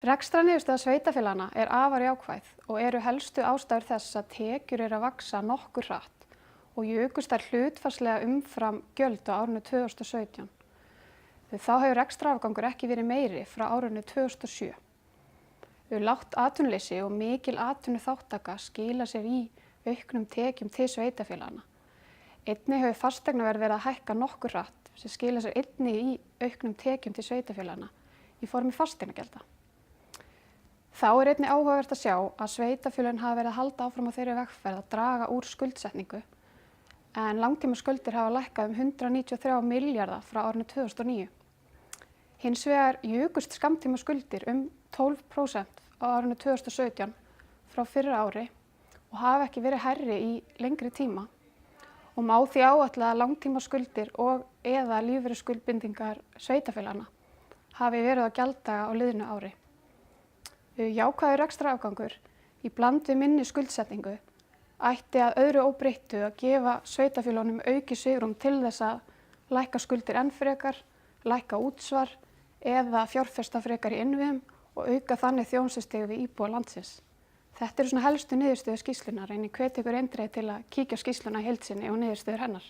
Rekstrarniðurstaða sveitarfélaganna er afar jákvæð og eru helstu ástæður þess að tekjur eru að vaxa nokkuð hratt og jukust þær hlutfallslega umfram gjöld á árinu 2017. Þá hefur rekstrarafgangur ekki verið meiri frá árinu 2007. Lágt atvinnuleysi og mikil atvinnuþátttaka skila sér í auknum tekjum til sveitarfélaganna. Einnig hefur fasteignaverð verið að hækka nokkuð hratt sem skila sér einnig í auknum tekjum til sveitarfélaganna í formi fasteignagjalda. Þá er einnig áhugavert að sjá að sveitarfélögin hafa verið að halda áfram á þeirri vegferð að draga úr skuldsetningu en langtímaskuldir hafa lækkað 193 milljarða frá árinu 2009. Hins vegar jukust skammtímaskuldir 12% á árinu 2017 frá fyrra ári og hafa ekki verið hærri í lengri tíma og má því áætla að langtímaskuldir og eða lífeyrisskuldbindingar sveitarfélaganna hafi verið á gjalddaga á liðnu ári. Jákvæður rekstrarafgangur í bland við minni skuldsetningu ætti að öðru óbreyttu að gefa sveitarfélögunum aukið svigrúm til þess að lækka skuldir enn frekar, lækka útsvar eða fjárfesta frekar í innviðum og auka þannig þjónustustig við íbúa landsins. Þetta eru svona helstu niðurstöður skýrslunnar en ég hvet ykkur eindregið til að kíkja á skýrsluna í heild sinni og niðurstöður hennar.